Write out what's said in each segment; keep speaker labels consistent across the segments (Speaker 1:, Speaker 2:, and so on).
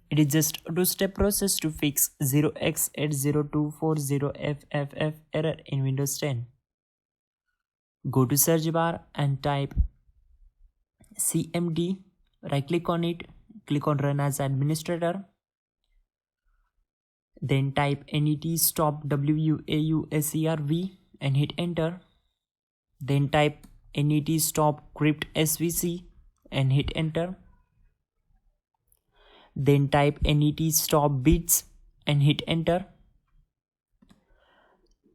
Speaker 1: It is just a two-step process to fix 0x80240fff error in Windows 10. Go to search bar and type cmd, right click on it, click on run as administrator, then type net stop wuauserv and hit enter, then type net stop cryptsvc and hit enter, then type net stop bits and hit enter,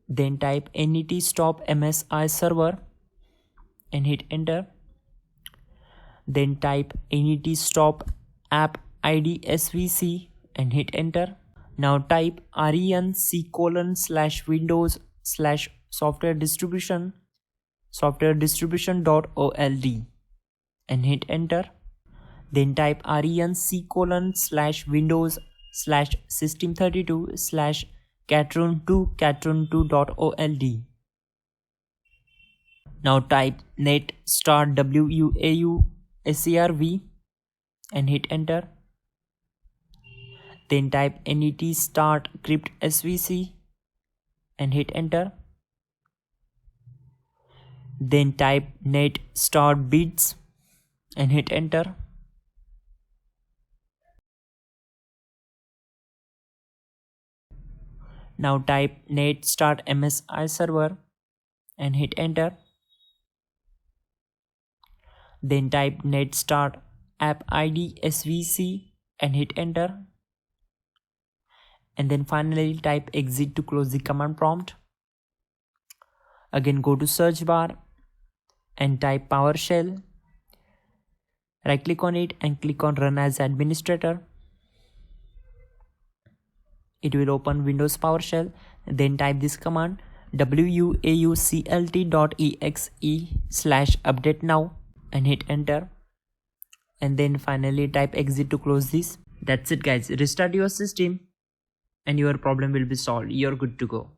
Speaker 1: then type net stop msiserver and hit enter, then type net stop AppIdsvc and hit enter. Now type renc:/windows/software distribution.old and hit enter. Then type renc:/windows/system32/Catroon2 Catroon2.old. Now type net start wuauserv and hit enter. Then type net start cryptsvc and hit enter. Then type net start bits and hit enter. Now type net start msiserver and hit enter. Then type net start AppIdsvc and hit enter. And then finally type exit to close the command prompt. Again go to search bar and type PowerShell. Right click on it and click on run as administrator. It will open Windows PowerShell. Then type this command wuauclt.exe/updatenow and hit enter. And then finally type exit to close this. That's it guys. Restart your system and your problem will be solved. You're good to go.